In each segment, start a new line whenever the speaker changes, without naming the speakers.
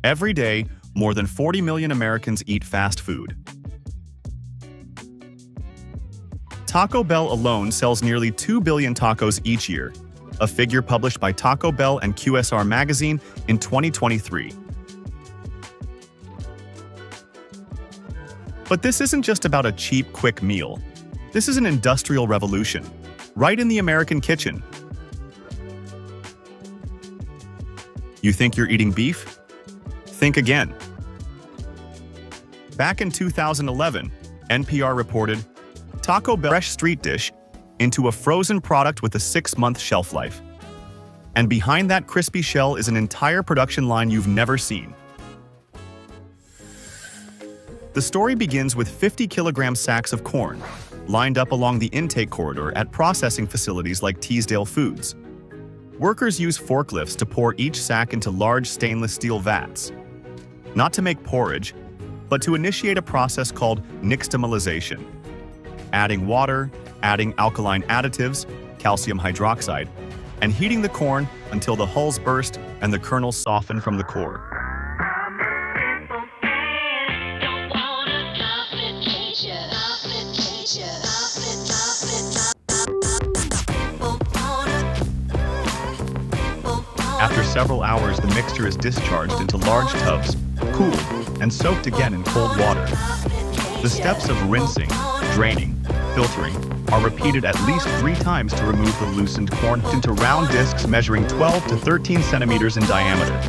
Every day, more than 40 million Americans eat fast food. Taco Bell alone sells nearly 2 billion tacos each year, a figure published by Taco Bell and QSR magazine in 2023. But this isn't just about a cheap, quick meal. This is an industrial revolution, right in the American kitchen. You think you're eating beef? Think again. Back in 2011, NPR reported, Taco Bell fresh street dish into a frozen product with a 6-month shelf life. And behind that crispy shell is an entire production line you've never seen. The story begins with 50-kilogram sacks of corn, lined up along the intake corridor at processing facilities like Teasdale Foods. Workers use forklifts to pour each sack into large stainless steel vats. Not to make porridge, but to initiate a process called nixtamalization. Adding water, adding alkaline additives, calcium hydroxide, and heating the corn until the hulls burst and the kernels soften from the core. After several hours, the mixture is discharged into large tubs, cooled, and soaked again in cold water. The steps of rinsing, draining, filtering are repeated at least 3 times to remove the loosened corn into round discs measuring 12 to 13 centimeters in diameter.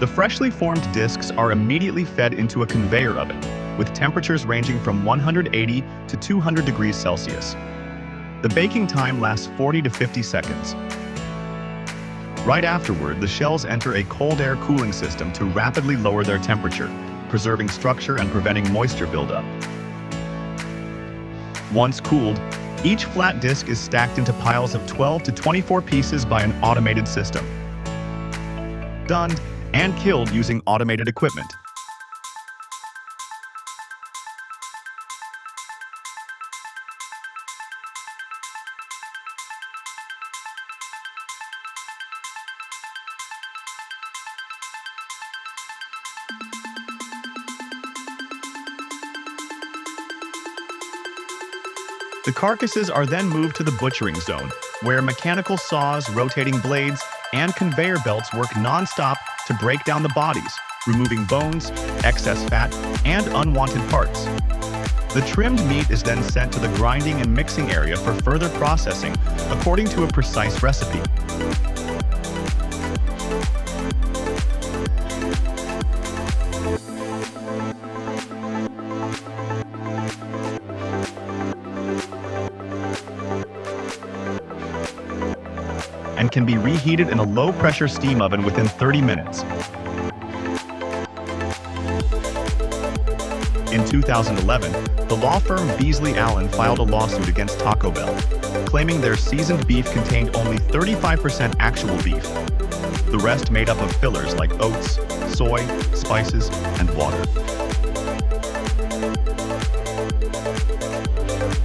The freshly formed discs are immediately fed into a conveyor oven, with temperatures ranging from 180 to 200 degrees Celsius. The baking time lasts 40 to 50 seconds. Right afterward, the shells enter a cold air cooling system to rapidly lower their temperature, preserving structure and preventing moisture buildup. Once cooled, each flat disc is stacked into piles of 12 to 24 pieces by an automated system. Done and killed using automated equipment. The carcasses are then moved to the butchering zone, where mechanical saws, rotating blades, and conveyor belts work non-stop to break down the bodies, removing bones, excess fat, and unwanted parts. The trimmed meat is then sent to the grinding and mixing area for further processing, according to a precise recipe. And can be reheated in a low-pressure steam oven within 30 minutes. In 2011, the law firm Beasley Allen filed a lawsuit against Taco Bell, claiming their seasoned beef contained only 35% actual beef. The rest made up of fillers like oats, soy, spices, and water.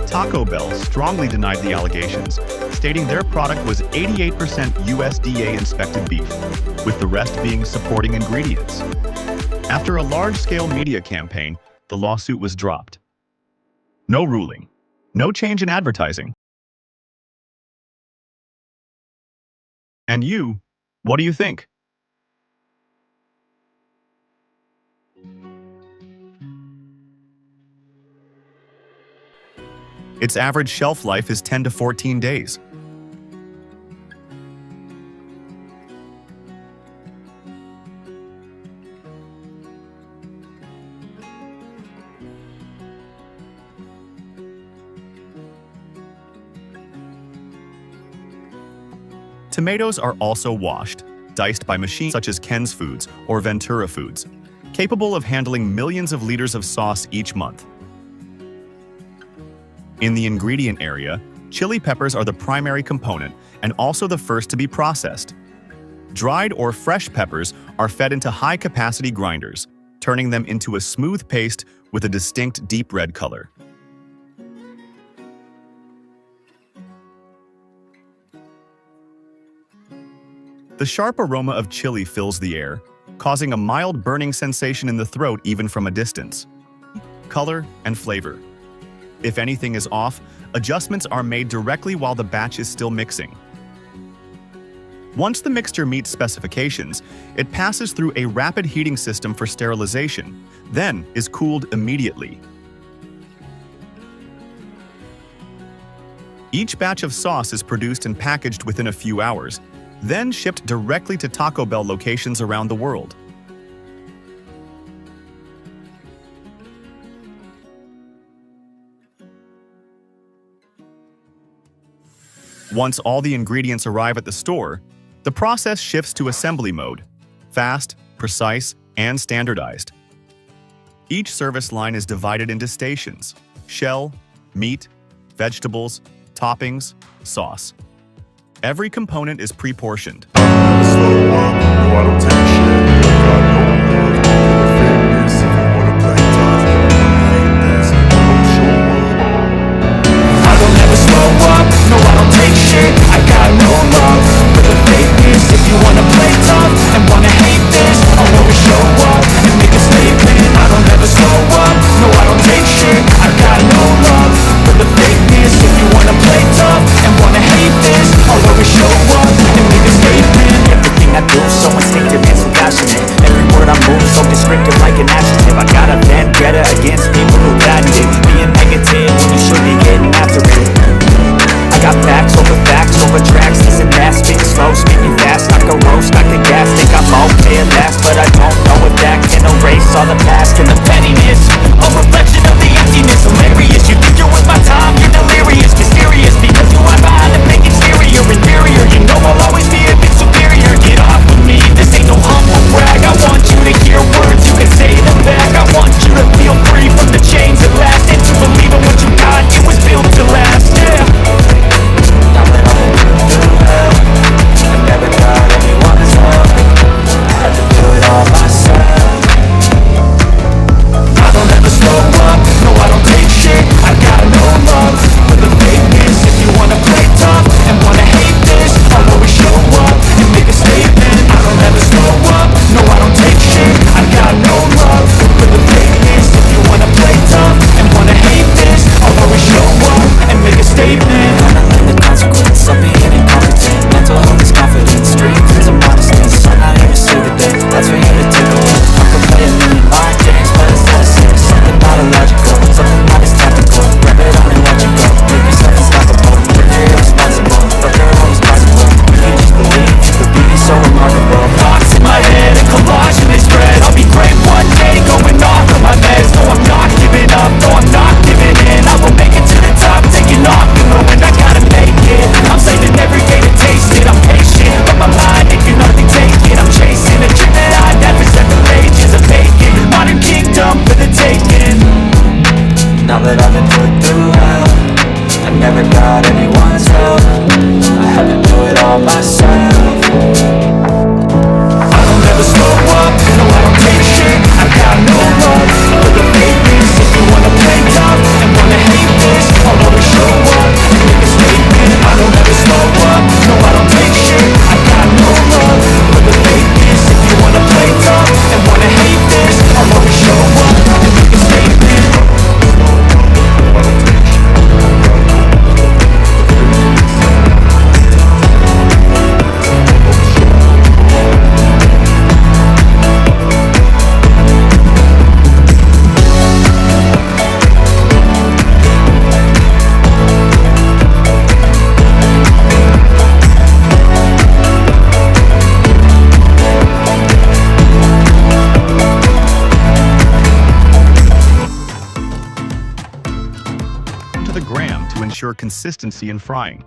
Taco Bell strongly denied the allegations, stating their product was 88% USDA-inspected beef, with the rest being supporting ingredients. After a large-scale media campaign, the lawsuit was dropped. No ruling. No change in advertising. And you, what do you think? Its average shelf life is 10 to 14 days. Tomatoes are also washed, diced by machines such as Ken's Foods or Ventura Foods, capable of handling millions of liters of sauce each month. In the ingredient area, chili peppers are the primary component and also the first to be processed. Dried or fresh peppers are fed into high-capacity grinders, turning them into a smooth paste with a distinct deep red color. The sharp aroma of chili fills the air, causing a mild burning sensation in the throat even from a distance. Color and flavor. If anything is off, adjustments are made directly while the batch is still mixing. Once the mixture meets specifications, it passes through a rapid heating system for sterilization, then is cooled immediately. Each batch of sauce is produced and packaged within a few hours, then shipped directly to Taco Bell locations around the world. Once all the ingredients arrive at the store, the process shifts to assembly mode, fast, precise, and standardized. Each service line is divided into stations: shell, meat, vegetables, toppings, sauce. Every component is pre-portioned.
Against people who value it, being negative when you should be getting after it. I got facts over tracks, this and that, speaking slow, speaking fast, like a roast, like the gas, think I'm okay at last, but I don't know if that can erase all the past and the pettiness, a reflection of the emptiness, hilarious, you think you're with my time, you're delirious, mysterious, because you are behind the fake exterior, inferior, you know I'll always be a bit superior, get off with me, this ain't no humble brag, I want you to hear words, you can say them back, I want you to feel free from the chains at last, and to believe in what you got, it was built to last, yeah. Now that I'm through hell, I never got anyone's help, I had to do it all myself. I don't ever slow up, no I don't take shit, I got no love for the fakeness. If you wanna play tough and wanna hate this, I'll always show up and make a statement. I don't ever slow up, no I don't take shit, I got no love for the fakeness. If you wanna play tough and wanna hate this, I'll always show up and make a statement. Gotta learn the consequence of being incompetent. Mental health is confidence, strength is a modesty. So I'm not here to save the day, that's for you to take away. I can play a million mind games, but it's not a sense. Something not illogical, something not as tactical. Grab it on and watch it go, make yourself unstoppable. You're irresponsible, but you're always possible. You can just believe, you could be so remarkable. Thoughts in my head, a collage in this thread. I'll be great one day, going off of my meds. No, I'm not giving up, no, I'm not giving in. I will make it to the top, taking off and knowing I gotta make it. I'm saving every day to taste it, I'm patient, but my mind, it can hardly take it. I'm chasing a dream that I'd had for 7 pages of bacon. Modern kingdom for the taking. Now that I've been put through hell, I never got anyone's help, I had to do it all myself. I don't ever slow up, no I don't take shit, I got no love for the fakeness. If you wanna play tough and wanna hate this, I'll always show up and make a statement. I don't ever slow up, no I don't take shit, I got no love for the fakeness. If you wanna play tough and wanna hate this, I'll always show up and make a statement.
To the gram to ensure consistency in frying.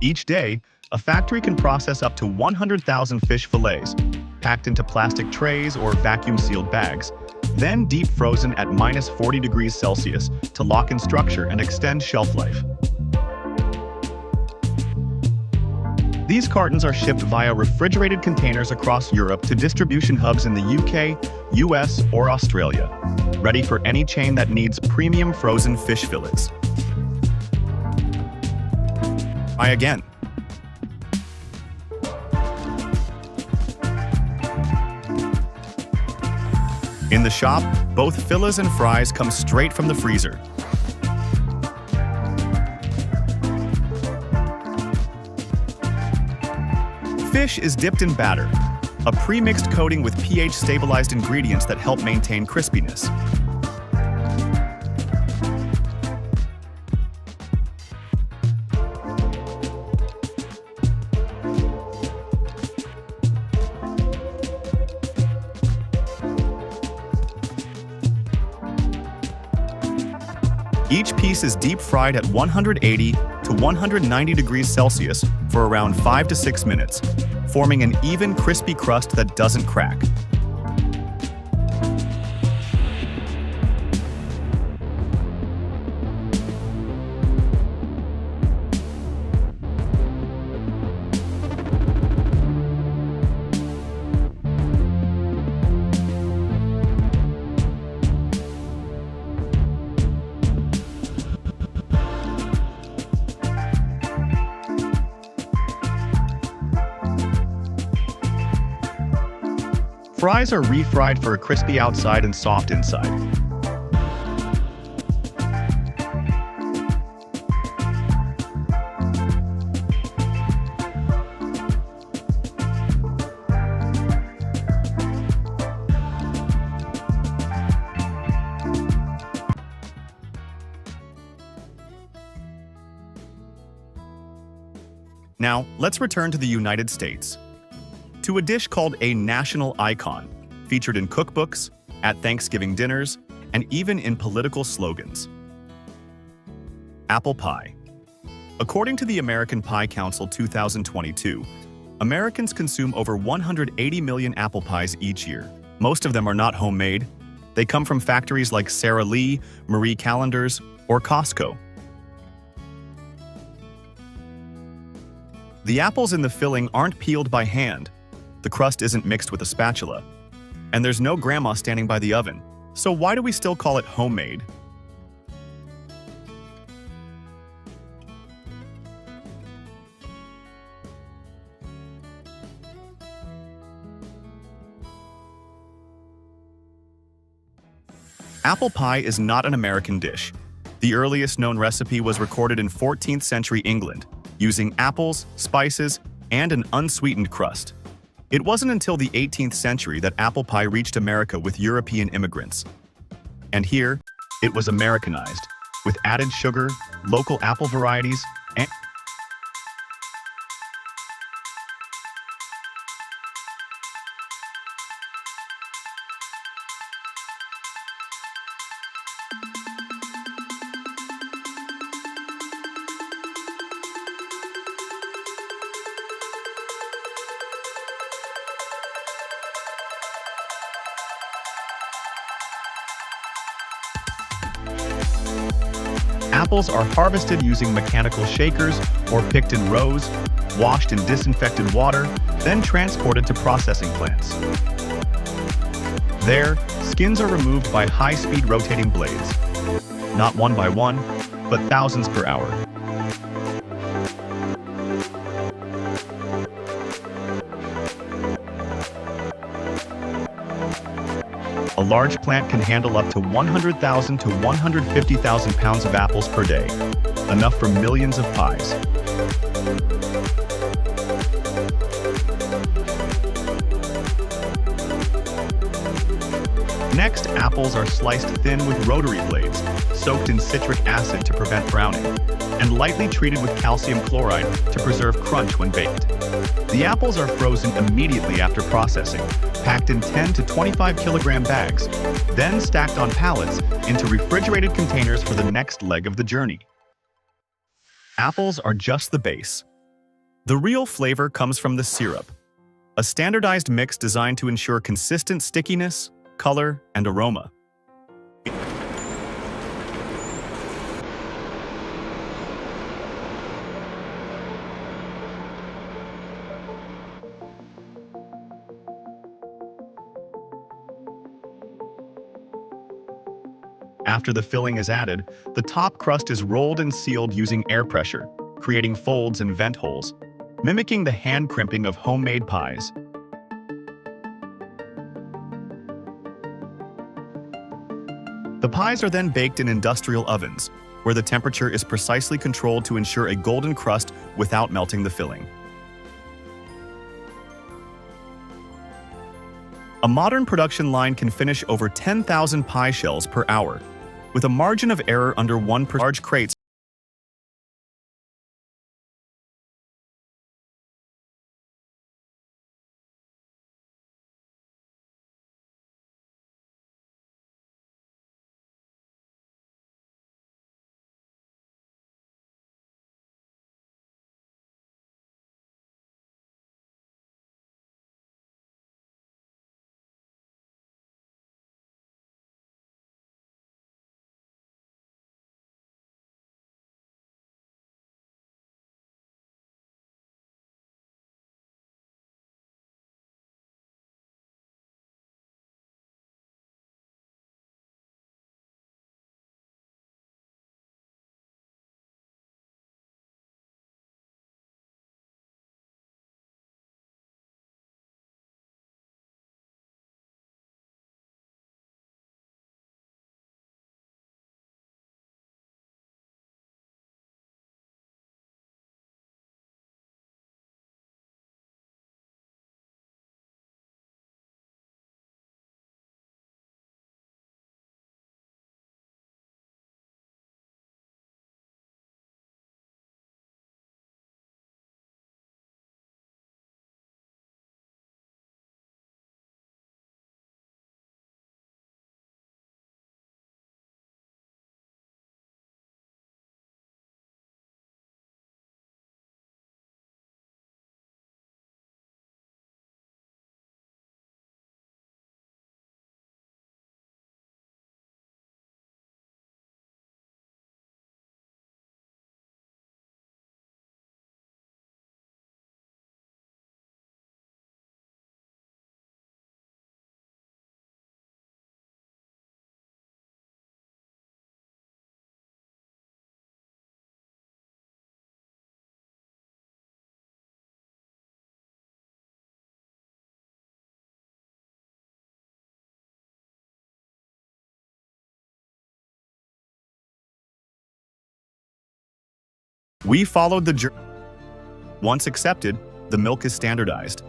Each day, a factory can process up to 100,000 fish fillets, packed into plastic trays or vacuum-sealed bags, then deep frozen at -40 degrees Celsius to lock in structure and extend shelf life. These cartons are shipped via refrigerated containers across Europe to distribution hubs in the UK, US, or Australia, ready for any chain that needs premium frozen fish fillets. Try again. In the shop, both fillets and fries come straight from the freezer. Fish is dipped in batter, a pre-mixed coating with pH-stabilized ingredients that help maintain crispiness. Each piece is deep fried at 180 to 190 degrees Celsius for around 5 to 6 minutes, forming an even, crispy crust that doesn't crack. Fries are refried for a crispy outside and soft inside. Now, let's return to the United States, to a dish called a national icon, featured in cookbooks, at Thanksgiving dinners, and even in political slogans. Apple pie. According to the American Pie Council 2022, Americans consume over 180 million apple pies each year. Most of them are not homemade. They come from factories like Sara Lee, Marie Callender's, or Costco. The apples in the filling aren't peeled by hand. The crust isn't mixed with a spatula. And there's no grandma standing by the oven. So why do we still call it homemade? Apple pie is not an American dish. The earliest known recipe was recorded in 14th century England, using apples, spices, and an unsweetened crust. It wasn't until the 18th century that apple pie reached America with European immigrants. And here, it was Americanized, with added sugar, local apple varieties, and apples are harvested using mechanical shakers or picked in rows, washed in disinfected water, then transported to processing plants. There, skins are removed by high-speed rotating blades, not one by one, but thousands per hour. A large plant can handle up to 100,000 to 150,000 pounds of apples per day, enough for millions of pies. Next, apples are sliced thin with rotary blades, soaked in citric acid to prevent browning, and lightly treated with calcium chloride to preserve crunch when baked. The apples are frozen immediately after processing, packed in 10 to 25 kilogram bags, then stacked on pallets into refrigerated containers for the next leg of the journey. Apples are just the base. The real flavor comes from the syrup, a standardized mix designed to ensure consistent stickiness, color, and aroma. After the filling is added, the top crust is rolled and sealed using air pressure, creating folds and vent holes, mimicking the hand crimping of homemade pies. The pies are then baked in industrial ovens, where the temperature is precisely controlled to ensure a golden crust without melting the filling. A modern production line can finish over 10,000 pie shells per hour, with a margin of error under 1%. Large crates we followed the journey. Once accepted, the milk is standardized.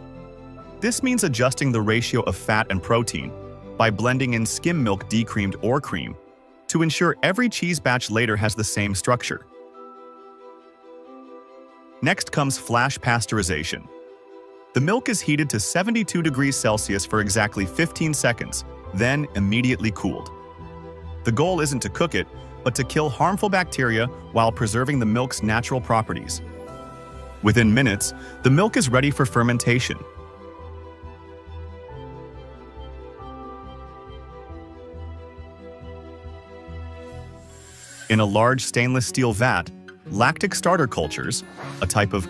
This means adjusting the ratio of fat and protein by blending in skim milk decreamed or cream to ensure every cheese batch later has the same structure. Next comes flash pasteurization. The milk is heated to 72 degrees Celsius for exactly 15 seconds, then immediately cooled. The goal isn't to cook it, but to kill harmful bacteria while preserving the milk's natural properties. Within minutes, the milk is ready for fermentation. In a large stainless steel vat, lactic starter cultures, a type of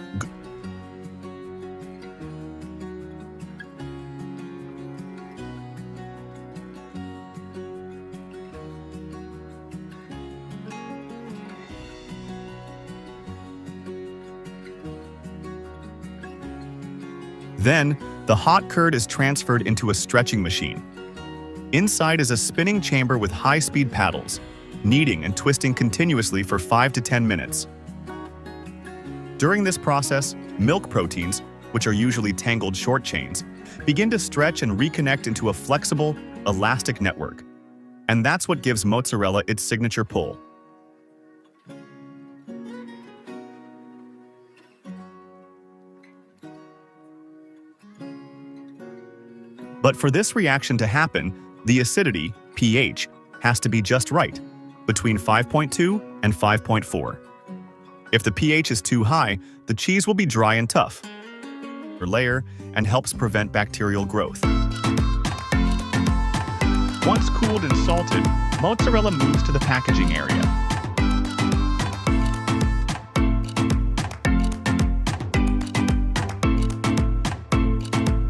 Then, the hot curd is transferred into a stretching machine. Inside is a spinning chamber with high-speed paddles, kneading and twisting continuously for 5 to 10 minutes. During this process, milk proteins, which are usually tangled short chains, begin to stretch and reconnect into a flexible, elastic network. And that's what gives mozzarella its signature pull. But for this reaction to happen, the acidity, pH, has to be just right, between 5.2 and 5.4. If the pH is too high, the cheese will be dry and tough, or layer, and helps prevent bacterial growth. Once cooled and salted, mozzarella moves to the packaging area.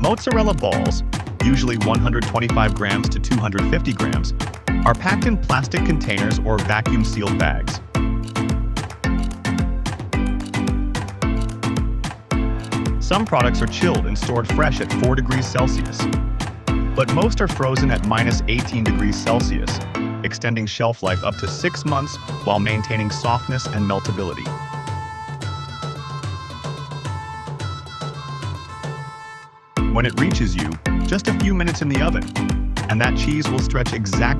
Mozzarella balls, usually 125 grams to 250 grams, are packed in plastic containers or vacuum-sealed bags. Some products are chilled and stored fresh at 4 degrees Celsius, but most are frozen at -18 degrees Celsius, extending shelf life up to 6 months while maintaining softness and meltability. When it reaches you, just a few minutes in the oven, and that cheese will stretch exactly